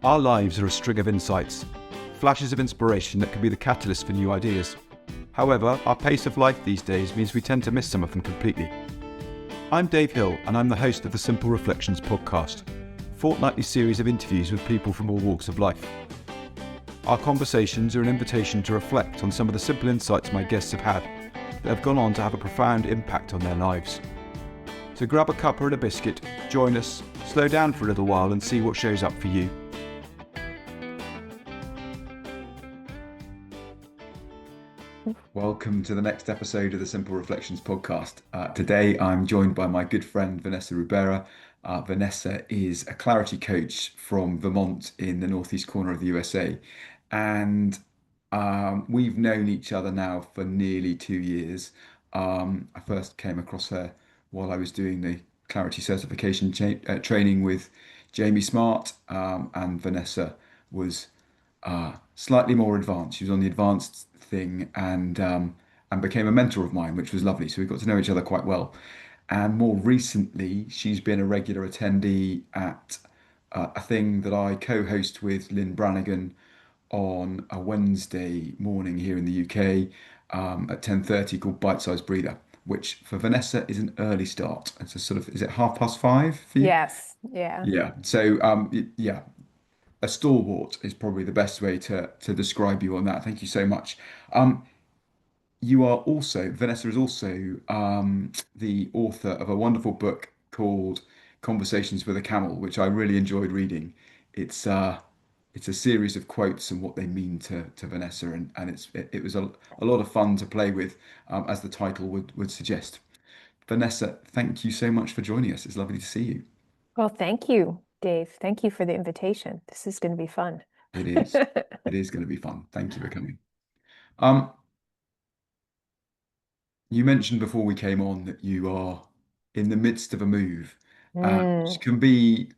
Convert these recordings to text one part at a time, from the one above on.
Our lives are a string of insights, flashes of inspiration that can be the catalyst for new ideas. However, our pace of life these days means we tend to miss some of them completely. I'm Dave Hill, and I'm the host of the Simple Reflections podcast, a fortnightly series of interviews with people from all walks of life. Our conversations are an invitation to reflect on some of the simple insights my guests have had that have gone on to have a profound impact on their lives. So grab a cuppa and a biscuit, join us, slow down for a little while and see what shows up for you. Welcome to the next episode of the Simple Reflections podcast. Today I'm joined by my good friend Vanessa Rubera. Vanessa is a clarity coach from Vermont in the northeast corner of the USA. And we've known each other now for nearly 2 years. I first came across her while I was doing the clarity certification training with Jamie Smart, and Vanessa was slightly more advanced. She was on the advanced thing and became a mentor of mine, which was lovely. So we got to know each other quite well. And more recently, she's been a regular attendee at a thing that I co-host with Lynn Brannigan on a Wednesday morning here in the UK at 10:30 called Bite Size Breather, which for Vanessa is an early start. It's a sort of, is it 5:30 for you? Yes, yeah. Yeah. So yeah, a stalwart is probably the best way to describe you on that. Thank you so much. You are also, Vanessa is also the author of a wonderful book called Conversations with a Camel, which I really enjoyed reading. It's a series of quotes and what they mean to Vanessa, and it was a lot of fun to play with, as the title would suggest. Vanessa, thank you so much for joining us. It's lovely to see you. Well, thank you, Dave. Thank you for the invitation. This is going to be fun. It is. It is going to be fun. Thank you for coming. Um, you mentioned before we came on that you are in the midst of a move, which Mm. can be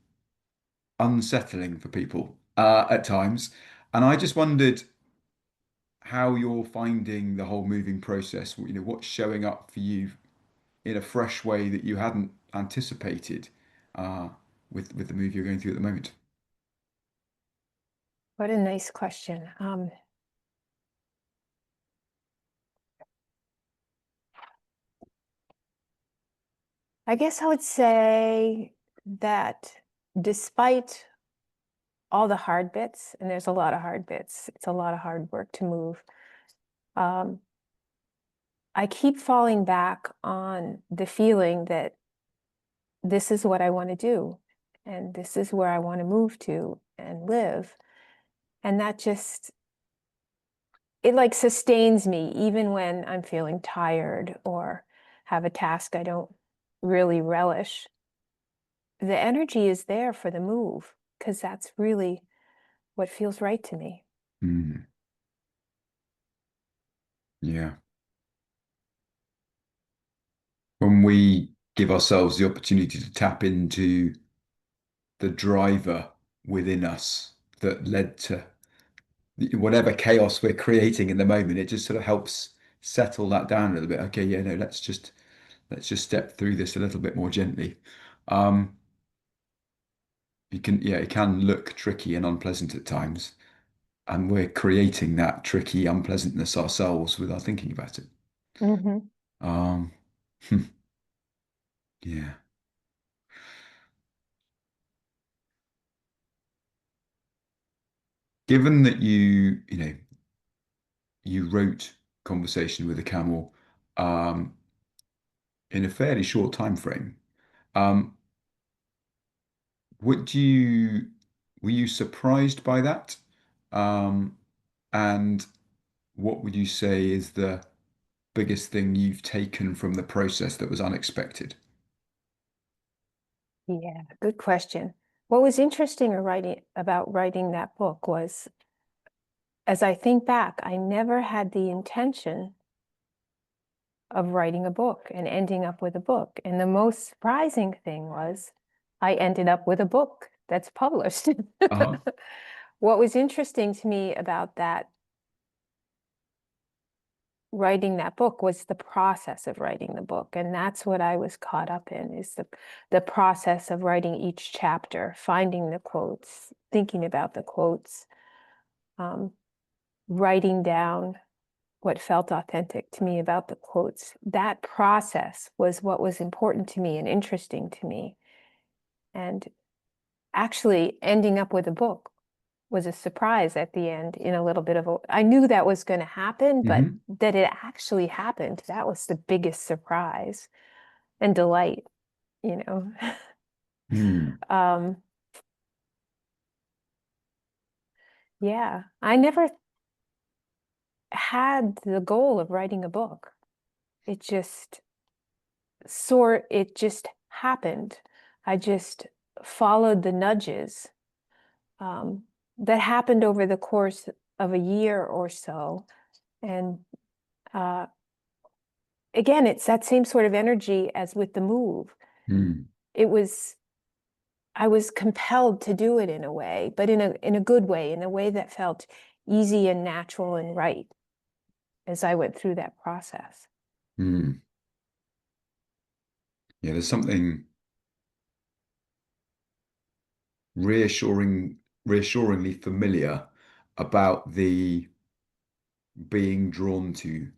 unsettling for people at times. And I just wondered how you're finding the whole moving process. You know, what's showing up for you in a fresh way that you hadn't anticipated uh, with the move you're going through at the moment. What a nice question. I guess I would say that despite all the hard bits, and there's a lot of hard bits, it's a lot of hard work to move. Um, I keep falling back on the feeling that this is what I want to do, and this is where I want to move to and live. And that just, it like sustains me even when I'm feeling tired or have a task I don't really relish. The energy is there for the move because that's really what feels right to me. Mm, yeah. When we give ourselves the opportunity to tap into the driver within us that led to whatever chaos we're creating in the moment, it just sort of helps settle that down a little bit. Okay, yeah, no, let's just step through this a little bit more gently. Um, yeah, it can look tricky and unpleasant at times, and we're creating that tricky unpleasantness ourselves with our thinking about it. Hmm. Um, yeah. Given that you wrote Conversation with a Camel um, in a fairly short time frame, um, would you were you surprised by that? Um, and what would you say is the biggest thing you've taken from the process that was unexpected? Yeah, good question. What was interesting about writing that book was, as I think back, I never had the intention of writing a book and ending up with a book. And the most surprising thing was I ended up with a book that's published. Uh-huh. What was interesting to me about that writing that book was the process of writing the book. And that's what I was caught up in, is the process of writing each chapter, finding the quotes, thinking about the quotes, um, writing down what felt authentic to me about the quotes. That process was what was important to me and interesting to me. And actually ending up with a book was a surprise at the end, in a little bit of a, I knew that was going to happen, but Hmm. that it actually happened, that was the biggest surprise and delight, you know. Mm. um, yeah, I never had the goal of writing a book. It just it just happened. I just followed the nudges, um, that happened over the course of a year or so. And uh, again, it's that same sort of energy as with the move. Mm. It was, I was compelled to do it in a way, but in a good way, in a way that felt easy and natural and right as I went through that process. Mm. Yeah, there's something reassuringly familiar about the being drawn to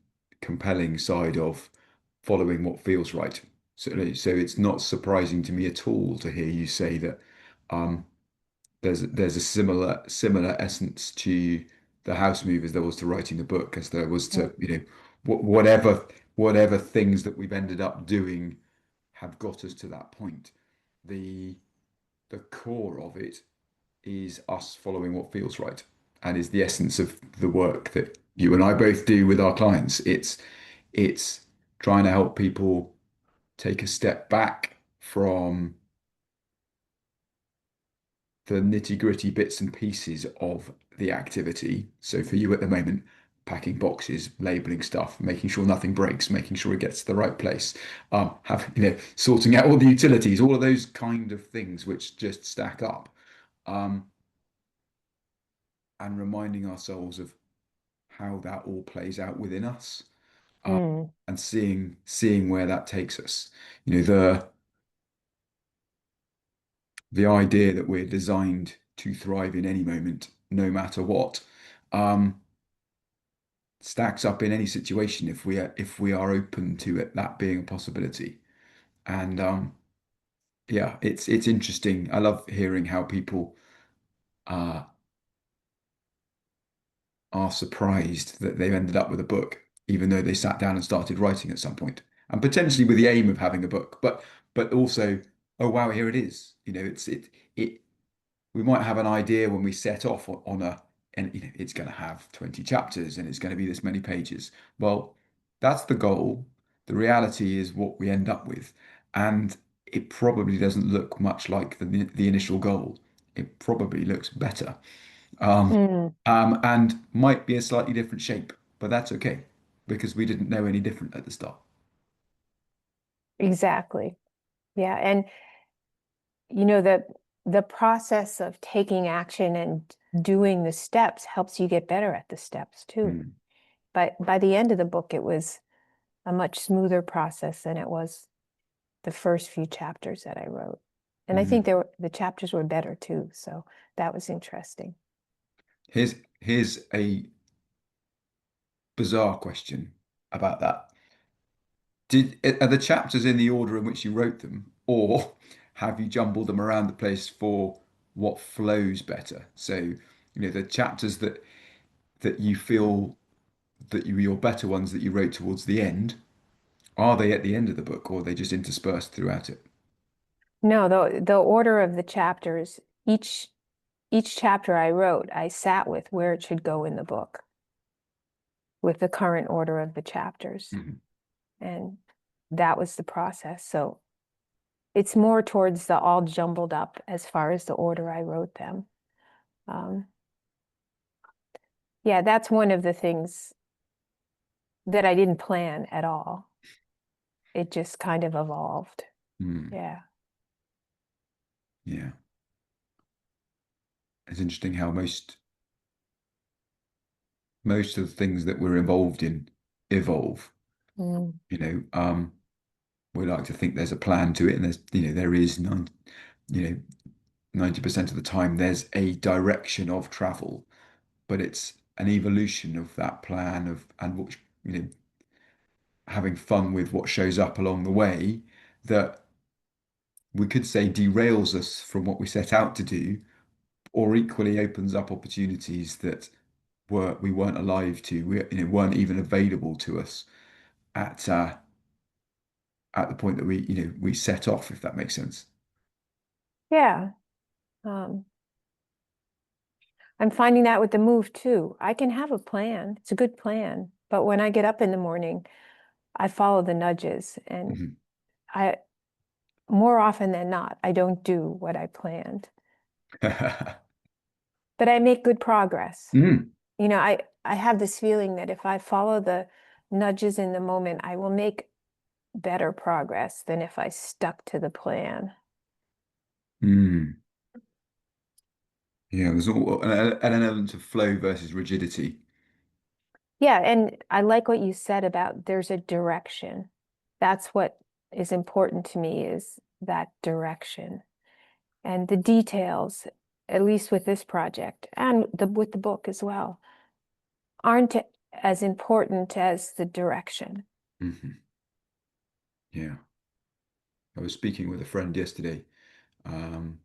compelling side of following what feels right. So it's not surprising to me at all to hear you say that um, there's a similar essence to the house move as there was to writing the book, as there was Mm. to, whatever things that we've ended up doing have got us to that point. The the core of it is us following what feels right, and is the essence of the work that you and I both do with our clients. It's trying to help people take a step back from the nitty-gritty bits and pieces of the activity. So for you at the moment, packing boxes, labeling stuff, making sure nothing breaks, making sure it gets to the right place, sorting out all the utilities, all of those kind of things which just stack up, um, and reminding ourselves of how that all plays out within us, Mm. and seeing where that takes us. You know, the idea that we're designed to thrive in any moment, no matter what, um, stacks up in any situation if we are open to it, that being a possibility. And yeah, it's interesting. I love hearing how people uh, are surprised that they've ended up with a book, even though they sat down and started writing at some point, and potentially with the aim of having a book, but also, oh wow, here it is. You know, it we might have an idea when we set off on a, and it's going to have 20 chapters and it's going to be this many pages. Well, that's the goal. The reality is what we end up with, and it probably doesn't look much like the initial goal. It probably looks better, um, Mm. and might be a slightly different shape, but that's okay because we didn't know any different at the start. Exactly. Yeah. And you know, the process of taking action and doing the steps helps you get better at the steps too. Mm. But by the end of the book, it was a much smoother process than it was the first few chapters that I wrote. And I think Mm. the chapters were better too. So that was interesting. Here's a bizarre question about that. Are the chapters in the order in which you wrote them, or have you jumbled them around the place for what flows better? So, the chapters that you feel that your better ones that you wrote towards the end, are they at the end of the book, or are they just interspersed throughout it? No, the order of the chapters, each chapter I wrote, I sat with where it should go in the book, with the current order of the chapters. Mhm. And that was the process. So it's more towards the all jumbled up as far as the order I wrote them. Um, yeah, that's one of the things that I didn't plan at all. It just kind of evolved. Mm. Yeah. Yeah, it's interesting how most of the things that we're involved in evolve. Mm. You know, we like to think there's a plan to it, and there is none. You know, 90% of the time there's a direction of travel, but it's an evolution of that plan of and what having fun with what shows up along the way that we could say derails us from what we set out to do, or equally opens up opportunities that we weren't alive to, weren't even available to us at at the point that we set off, if that makes sense. Yeah. Um, I'm finding that with the move too. I can have a plan. It's a good plan. But when I get up in the morning, I follow the nudges, and Mhm. I more often than not, I don't do what I planned, but I make good progress. Mm. I have this feeling that if I follow the nudges in the moment, I will make better progress than if I stuck to the plan. Mm. Yeah, there's all an element of flow versus rigidity. Yeah, and I like what you said about there's a direction. That's what is important to me, is that direction. And the details, at least with this project and with the book as well, aren't as important as the direction. Hmm. Yeah. I was speaking with a friend yesterday, um,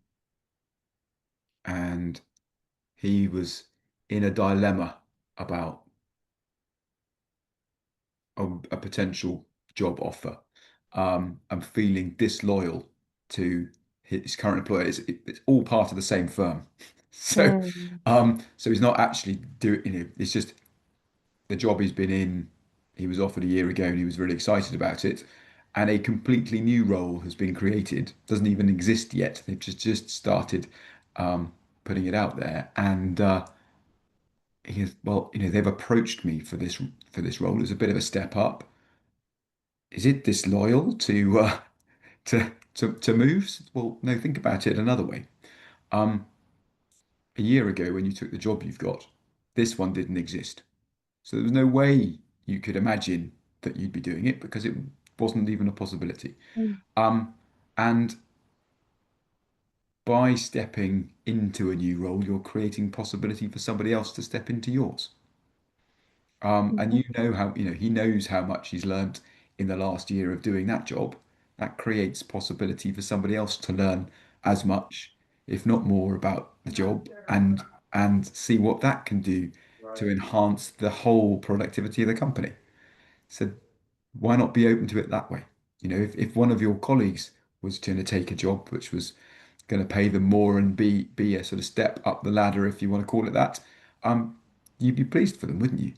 and he was in a dilemma about a potential job offer, and feeling disloyal to his current employer. It's all part of the same firm. So, Mm. so he's not actually doing, it's just the job he's been in. He was offered a year ago and he was really excited about it. And a completely new role has been created, doesn't even exist yet. They've just started putting it out there. And he goes, well, they've approached me for this role as a bit of a step up. Is it disloyal to moves? Well, no, think about it another way. Um, a year ago, when you took the job you've got, this one didn't exist. So there was no way you could imagine that you'd be doing it because it wasn't even a possibility. Mm. Um, and by stepping into a new role, you're creating possibility for somebody else to step into yours. And Mhm. he knows how much he's learned in the last year of doing that job. That creates possibility for somebody else to learn as much, if not more, about the job and see what that can do to enhance the whole productivity of the company. So why not be open to it that way? If one of your colleagues was going to take a job which was going to pay them more and be a sort of step up the ladder, if you want to call it that, you'd be pleased for them, wouldn't you?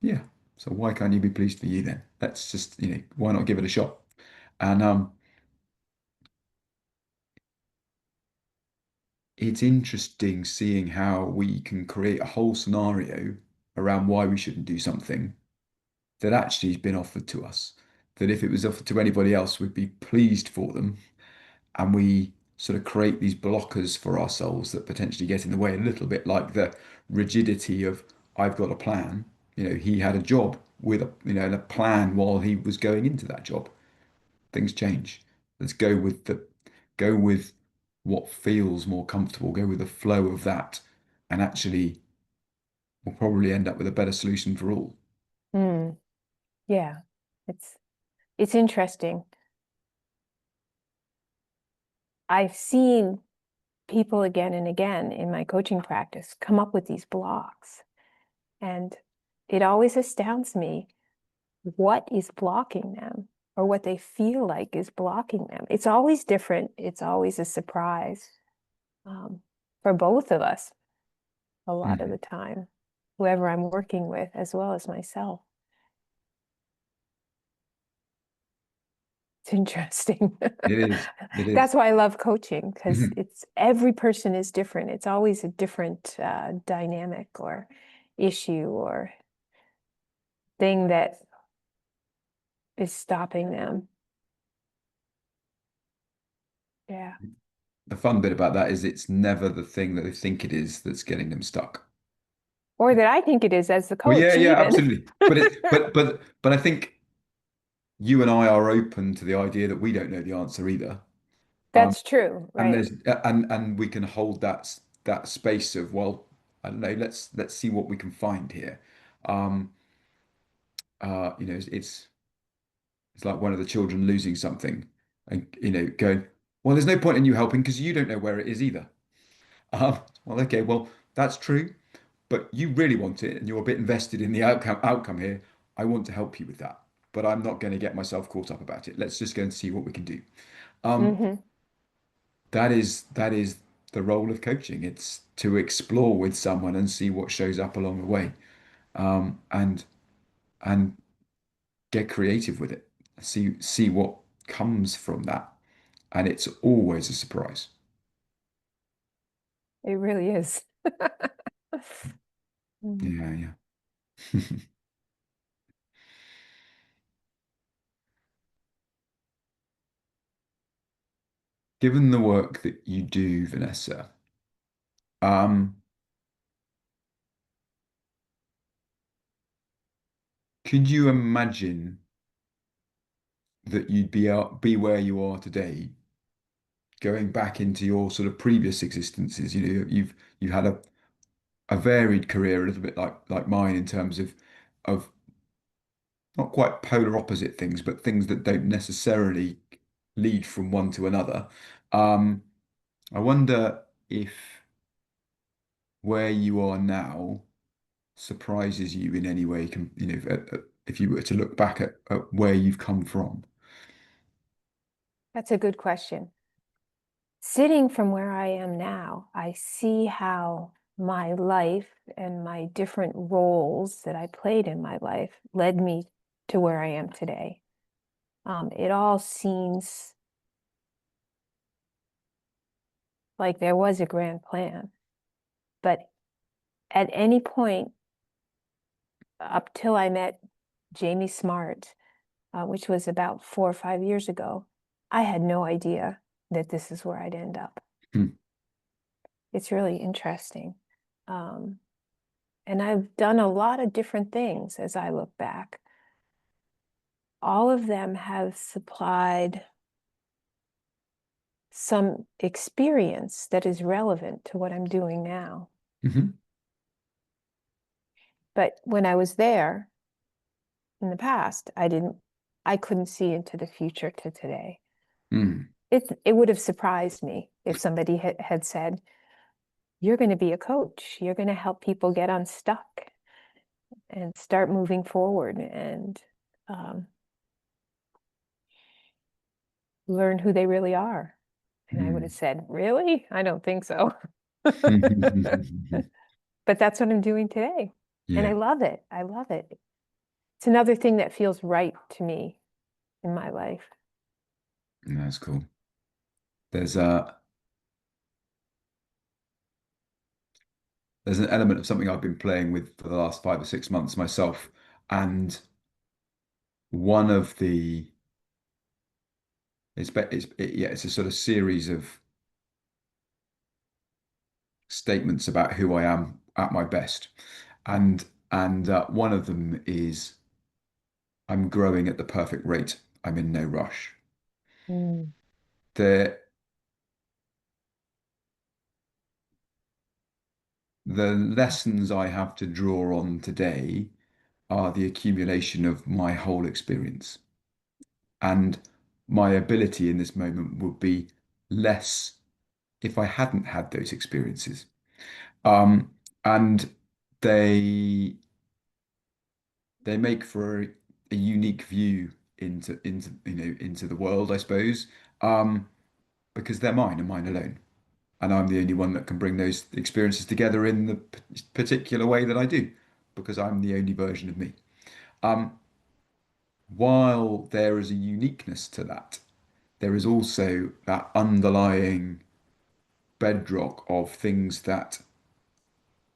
Yeah. So why can't you be pleased for you then? Let's just, why not give it a shot? And it's interesting seeing how we can create a whole scenario around why we shouldn't do something that actually has been offered to us. That if it was offered to anybody else, we'd be pleased for them. And we sort of create these blockers for ourselves that potentially get in the way, a little bit like the rigidity of I've got a plan. He had a job with a plan while he was going into that job. Things change. Let's go with what feels more comfortable, go with the flow of that, and actually we'll probably end up with a better solution for all. Mm. Yeah, it's it's interesting. I've seen people again and again in my coaching practice come up with these blocks, and it always astounds me what is blocking them or what they feel like is blocking them. It's always different. It's always a surprise, um, for both of us a lot of Mhm. the time, whoever I'm working with, as well as myself. It's interesting. It is. It is. That's why I love coaching, because Mhm. it's every person is different. It's always a different dynamic or issue or thing that is stopping them. Yeah. The fun bit about that is it's never the thing that they think it is that's getting them stuck. or that I think it is as the Well, yeah, coach, yeah, even. absolutely. But I think you and I are open to the idea that we don't know the answer either. Um, That's true, and right? there's and we can hold that space of, well, I don't know, let's see what we can find here. Um, it's like one of the children losing something and going, well, there's no point in you helping because you don't know where it is either. Well, okay, well, that's true, but you really want it and you're a bit invested in the outcome here. I want to help you with that, but I'm not going to get myself caught up about it. Let's just go and see what we can do. Um, Hmm. that is the role of coaching. It's to explore with someone and see what shows up along the way, and get creative with it. See what comes from that, and it's always a surprise. It really is. Mm. Yeah, yeah. Given the work that you do, Vanessa, um, could you imagine that you'd be where you are today, going back into your sort of previous existences? You've had a varied career, a little bit like mine in terms of not quite polar opposite things, but things that don't necessarily lead from one to another. Um, I wonder if where you are now surprises you in any way, if you were to look back at where you've come from. That's a good question. Sitting from where I am now, I see how my life and my different roles that I played in my life led me to where I am today. It all seems like there was a grand plan, but at any point up till I met Jamie Smart, which was about 4 or 5 years ago, I had no idea that this is where I'd end up. Hmm. It's really interesting. Um, and I've done a lot of different things as I look back. All of them have supplied some experience that is relevant to what I'm doing now. Hmm. But when I was there in the past, I couldn't see into the future to today. Hmm. It would have surprised me if somebody had said, you're going to be a coach, you're going to help people get unstuck and start moving forward and um, learn who they really are. And I would have Hmm. said, really? I don't think so. Hmm. But that's what I'm doing today. And I Yeah, love it. I love it. It's another thing that feels right to me in my life. that's cool. There's a there's an element of something I've been playing with for the last 5 or 6 months myself, and one of the it's a sort of series of statements about who I am at my best, and one of them is I'm growing at the perfect rate. I'm in no rush. Mm. The the lessons I have to draw on today are the accumulation of my whole experience. And my ability in this moment would be less if I hadn't had those experiences. Um, and they they make for a unique view into the world, I suppose, because they're mine and mine alone. And I'm the only one that can bring those experiences together in the particular way that I do, because I'm the only version of me. Um, while there is a uniqueness to that, there is also that underlying bedrock of things that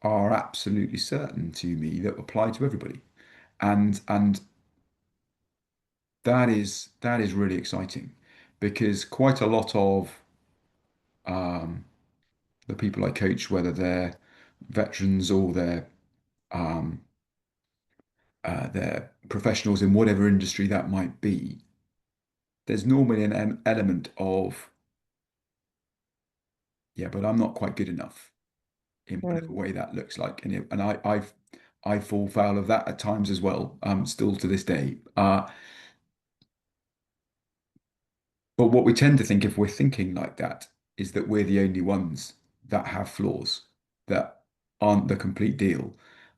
are absolutely certain to me that apply to everybody. And that is really exciting because quite a lot of um, the people I coach, whether they're veterans or they're um, they're professionals in whatever industry that might be, there's normally an element of, yeah, but I'm not quite good enough in whatever Mm. way that looks like. And I fall foul of that at times as well, still to this day. But what we tend to think, if we're thinking like that, is that we're the only ones that have flaws, that aren't the complete deal.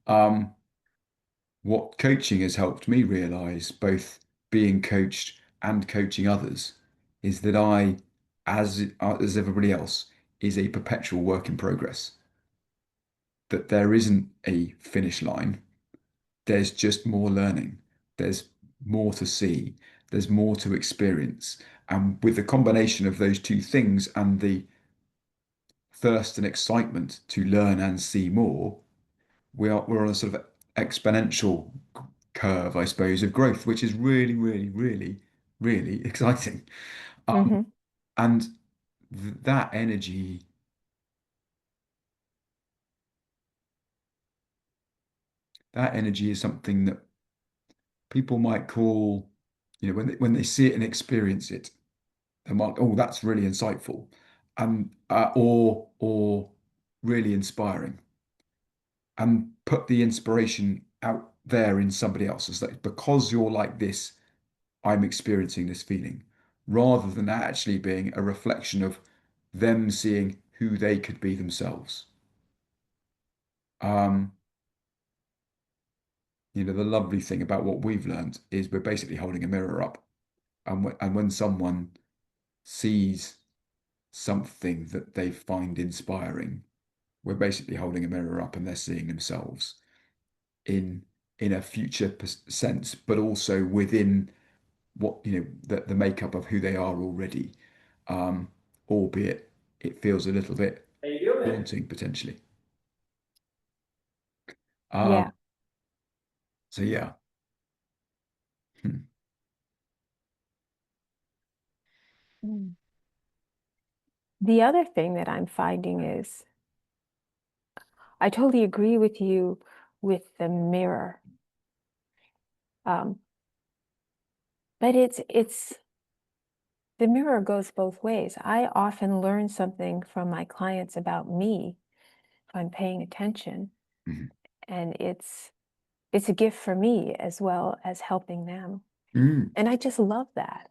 Um, what coaching has helped me realize, both being coached and coaching others, is that as everybody else, is a perpetual work in progress. That there isn't a finish line. There's just more learning. There's more to see. There's more to experience. And with the combination of those two things and the thirst and excitement to learn and see more, we're on a sort of exponential curve, I suppose, of growth, which is really, really, really, really exciting. Um, Hmm. and that energy, that energy is something that people might call, when they see it and experience it, they're like, oh, that's really insightful, and or really inspiring, and put the inspiration out there in somebody else. It's like, because you're like this, I'm experiencing this feeling, rather than actually being a reflection of them seeing who they could be themselves. Um, the lovely thing about what we've learned is we're basically holding a mirror up, and when someone sees something that they find inspiring, we're basically holding a mirror up and they're seeing themselves in a future sense, but also within what the makeup of who they are already, um, albeit it feels a little bit How you doing? daunting potentially. Um, Yeah. so yeah. Hmm. Mm. The other thing that I'm finding is I totally agree with you with the mirror. Um, but it's the mirror goes both ways. I often learn something from my clients about me if I'm paying attention, Mhm. and it's a gift for me as well as helping them. Mm. And I just love that.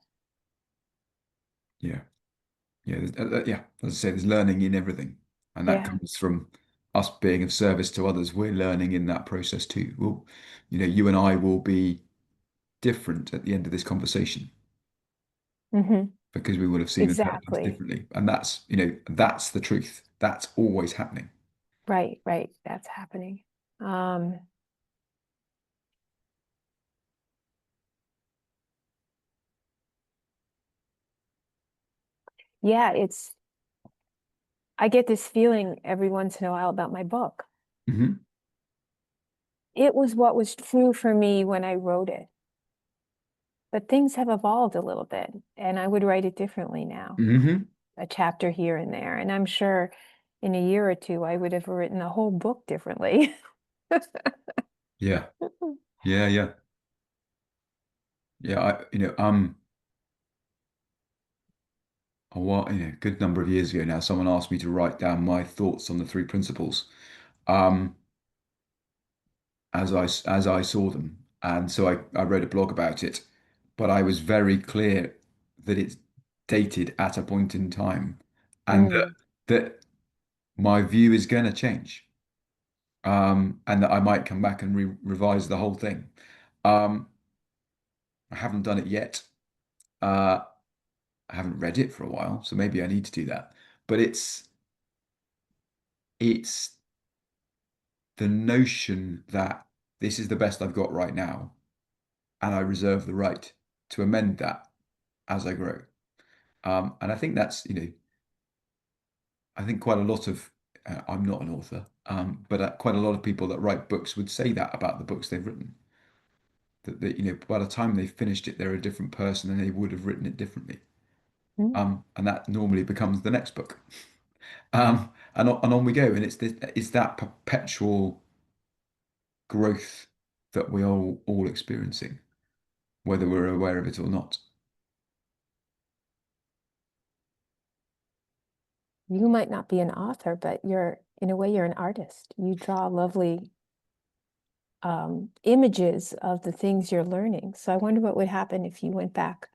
Yeah, yeah, yeah. As I say, there's learning in everything, and that Yeah. comes from us being of service to others. We're learning in that process too. You and I will be different at the end of this conversation, Hmm. because we will have seen and heard things Exactly. differently. And that's the truth. That's always happening. Right, right. That's happening. Um, yeah, I get this feeling every once in a while about my book. Hmm. It was what was true for me when I wrote it. But things have evolved a little bit, and I would write it differently now, Hmm. a chapter here and there. And I'm sure in a year or two, I would have written the whole book differently. Yeah, yeah, yeah, yeah. A good number of years ago now, someone asked me to write down my thoughts on the three principles, um, as I saw them, and so I wrote a blog about it. But I was very clear that it's dated at a point in time, and that Mm, that my view is going to change, and that I might come back and revise the whole thing. Um, I haven't done it yet. Uh, I haven't read it for a while, so maybe I need to do that. But it's the notion that this is the best I've got right now, and I reserve the right to amend that as I grow. And I think I think quite a lot of, I'm not an author, but quite a lot of people that write books would say that about the books they've written. That by the time they've finished it, they're a different person and they would have written it differently. mm, And that normally becomes the next book. And on we go. And it's that perpetual growth that we're all experiencing, whether we're aware of it or not. You might not be an author, but you're, in a way, you're an artist. You draw lovely images of the things you're learning. So I wonder what would happen if you went back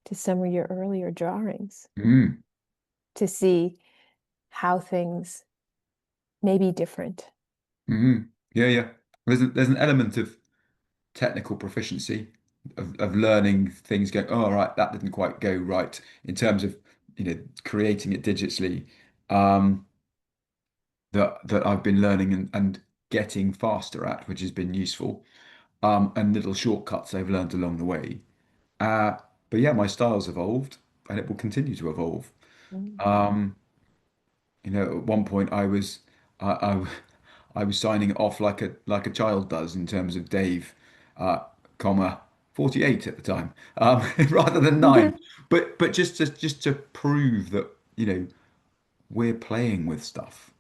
to some of your earlier drawings Mm, to see how things may be different. Yeah, yeah. There's an element of technical proficiency of learning things going, oh, right, that didn't quite go right in terms of, creating it digitally. Um, that I've been learning and getting faster at, which has been useful. And little shortcuts I've learned along the way. Uh, but yeah, my style's evolved and it will continue to evolve. Mm. Um, at one point I, I, I was signing it off like a child does in terms of Dave, uh, comma 48 at the time, rather than 9. But just to prove that, we're playing with stuff.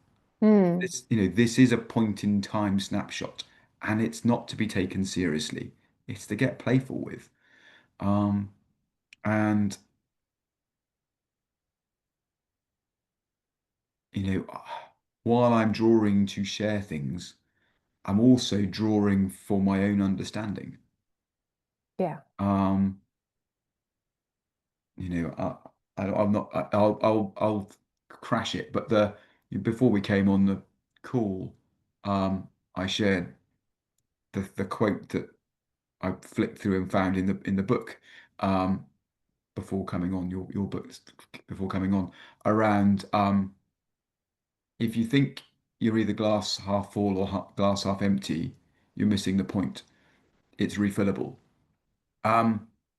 Hmm. This is a point in time snapshot, and it's not to be taken seriously. It's to get playful with. Um, and while I'm drawing to share things, I'm also drawing for my own understanding. Yeah. Um, I'm not. I'll crash it. But the before we came on the call, I shared the quote that I flicked through and found in the book. Um, before coming on your books before coming on around if you think you're either glass half full or glass half empty, you're missing the point. It's refillable.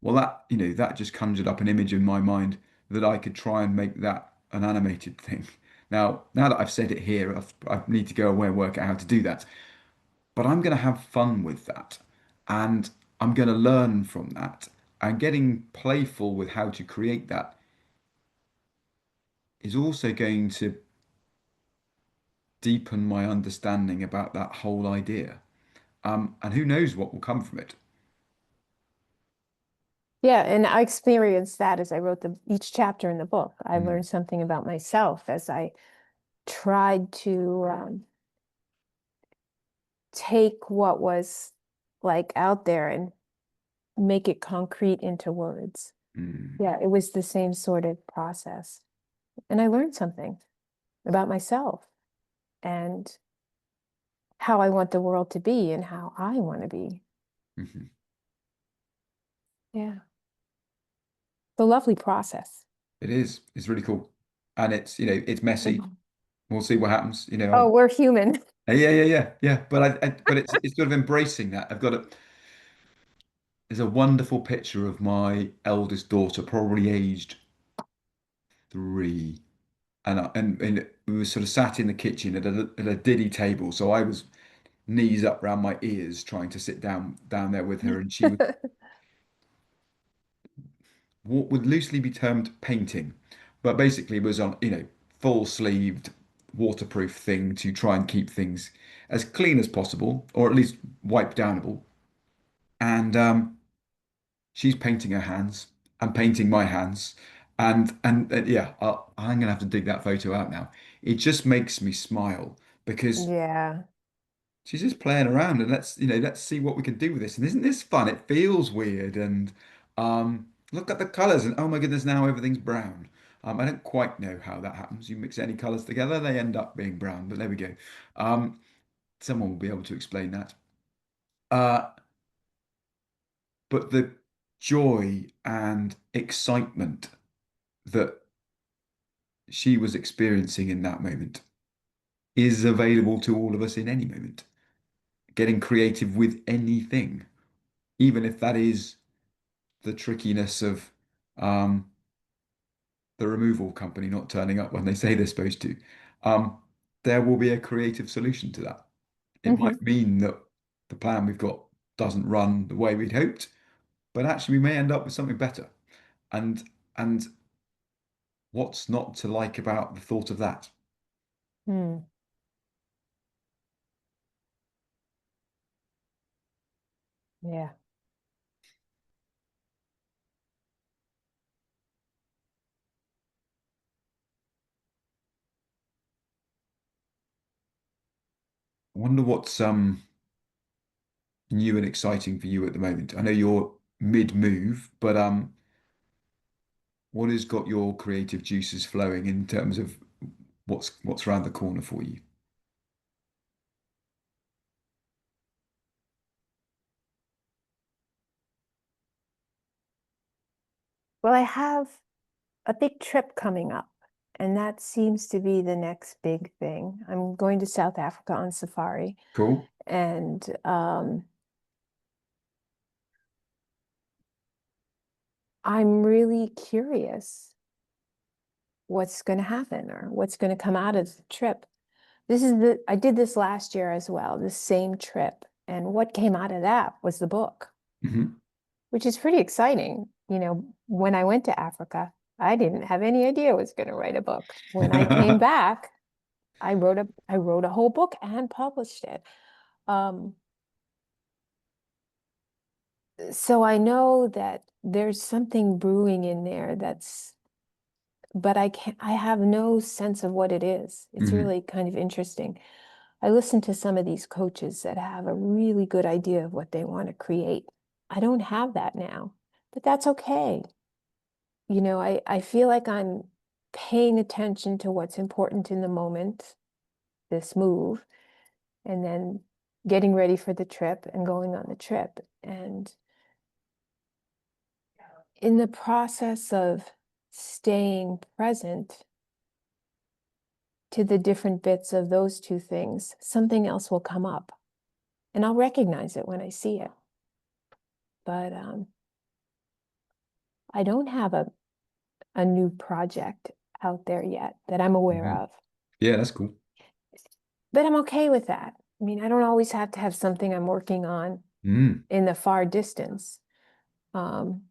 Well, that just conjured up an image in my mind that I could try and make that an animated thing. Now that I've said it here, I need to go away and work out how to do that. But I'm going to have fun with that, and I'm going to learn from that. And getting playful with how to create that is also going to deepen my understanding about that whole idea. And who knows what will come from it. Yeah, and I experienced that as I wrote each chapter in the book. I Mm, learned something about myself as I tried to take what was like out there and make it concrete into words. mm, Yeah, it was the same sort of process. And I learned something about myself and how I want the world to be and how I want to be. mhm. Yeah. The lovely process. It is. It's really cool, and it's messy. Mhm. We'll see what happens. Oh, we're human. Yeah, yeah, yeah, yeah. But it's sort of embracing that. There's a wonderful picture of my eldest daughter, probably aged 3, and we were sort of sat in the kitchen at a diddy table. So I was knees up round my ears, trying to sit down there with her, and she was what would loosely be termed painting, but basically was on, full sleeved waterproof thing to try and keep things as clean as possible, or at least wipe downable. And she's painting her hands and painting my hands. And yeah, I'm gonna have to dig that photo out now. It just makes me smile because Yeah. she's just playing around, and let's see what we can do with this. And isn't this fun? It feels weird, and look at the colors, and oh my goodness, now everything's brown. I don't quite know how that happens. You mix any colors together, they end up being brown, but there we go. Um, someone will be able to explain that. Uh, but the joy and excitement that she was experiencing in that moment is available to all of us in any moment. Getting creative with anything, even if that is the trickiness of um, the removal company not turning up when they say they're supposed to, um, there will be a creative solution to that. It Hmm. might mean that the plan we've got doesn't run the way we'd hoped, but actually we may end up with something better. And and what's not to like about the thought of that? Hmm. Yeah. I wonder what's new and exciting for you at the moment. I know you're mid-move, but what has got your creative juices flowing in terms of what's around the corner for you? Well, I have a big trip coming up, and that seems to be the next big thing. I'm going to South Africa on safari, Cool. and I'm really curious what's going to happen or what's going to come out of the trip. I did this last year as well, this same trip. And what came out of that was the book, Hmm. which is pretty exciting. When I went to Africa, I didn't have any idea I was going to write a book. When I came back, I wrote a whole book and published it. Um, so I know that there's something brewing in there but I have no sense of what it is. It's Hmm. really kind of interesting. I listen to some of these coaches that have a really good idea of what they want to create. I don't have that now, but that's okay. I feel like I'm paying attention to what's important in the moment, this move, and then getting ready for the trip and going on the trip. And in the process of staying present to the different bits of those two things, something else will come up and I'll recognize it when I see it. But I don't have a new project out there yet that I'm aware Hmm. of. Yeah, that's cool. But I'm okay with that. I mean, I don't always have to have something I'm working on Mm. in the far distance. Um,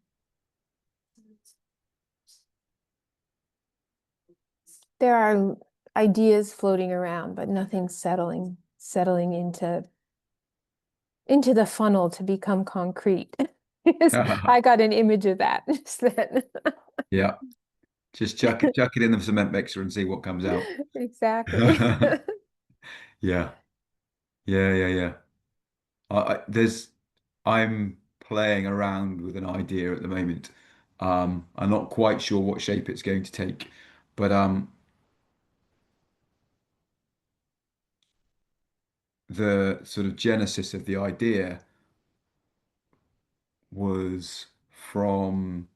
there are ideas floating around, but nothing settling into the funnel to become concrete. I got an image of that. Yeah, just chuck it in the cement mixer and see what comes out. Exactly. Yeah, yeah. There's I'm playing around with an idea at the moment. I'm not quite sure what shape it's going to take, but the sort of genesis of the idea was from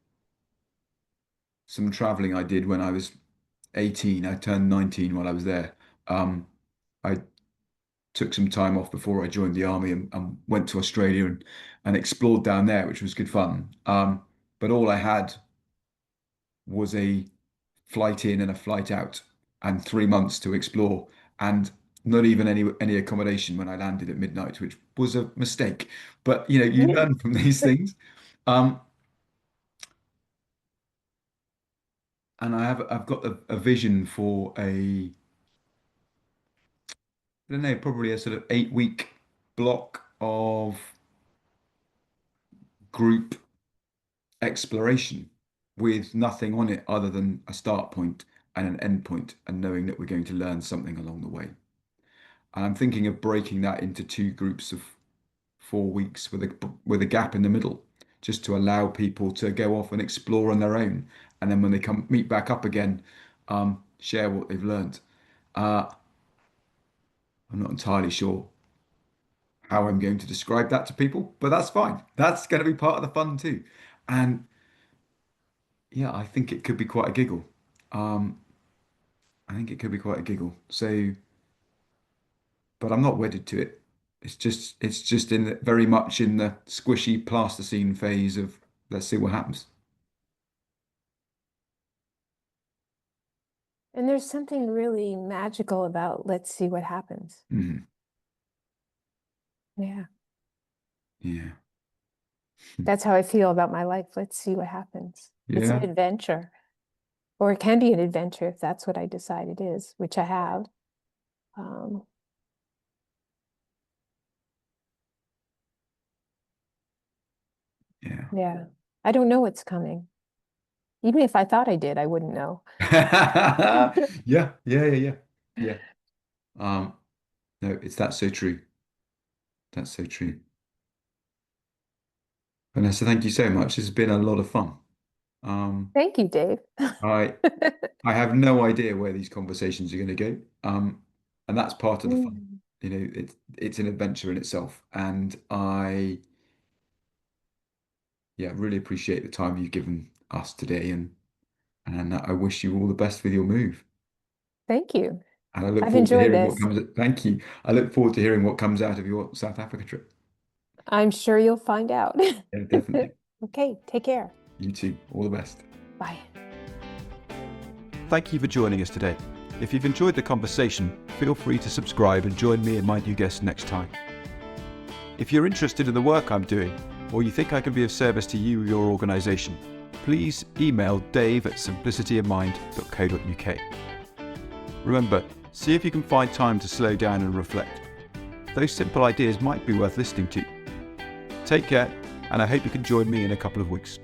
some traveling I did when I was 18. I turned 19 while I was there. I took some time off before I joined the army and went to Australia and explored down there, which was good fun. But all I had was a flight in and a flight out and 3 months to explore and not even any accommodation when I landed at midnight, which was a mistake. But you learn from these things. Um, and I've got a vision for I don't know, probably a sort of 8 week block of group exploration with nothing on it other than a start point and an end point, and knowing that we're going to learn something along the way. And I'm thinking of breaking that into two groups of 4 weeks with a gap in the middle, just to allow people to go off and explore on their own, and then when they come meet back up again, share what they've learned. Uh, I'm not entirely sure how I'm going to describe that to people, but that's fine. That's going to be part of the fun too. And yeah, I think it could be quite a giggle. Um, I think it could be quite a giggle. So, but I'm not wedded to it. It's just very much in the squishy plasticine phase of let's see what happens. And there's something really magical about let's see what happens. Mhm. Yeah. Yeah. That's how I feel about my life. Let's see what happens. It's an Yeah. adventure, or it can be an adventure if that's what I decide it is, which I have. Um, Yeah. I don't know what's coming. Even if I thought I did, I wouldn't know. Yeah, yeah, yeah, yeah, yeah. Um, no, it's that's so true. That's so true. Vanessa, thank you so much. This has been a lot of fun. Um, Thank you, Dave. I I have no idea where these conversations are going to go. And that's part of the fun. Mm. It's an adventure in itself. And I yeah, really appreciate the time you've given us today and I wish you all the best with your move. Thank you. And I look I've forward to enjoyed hearing what this. comes. Thank you. I look forward to hearing what comes out of your South Africa trip. I'm sure you'll find out. Yeah, definitely. Okay, take care. You too. All the best. Bye. Thank you for joining us today. If you've enjoyed the conversation, feel free to subscribe and join me and my new guest next time. If you're interested in the work I'm doing, or you think I can be of service to you or your organisation, please email dave@simplicityofmind.co.uk. Remember, see if you can find time to slow down and reflect. Those simple ideas might be worth listening to. Take care, and I hope you can join me in a couple of weeks.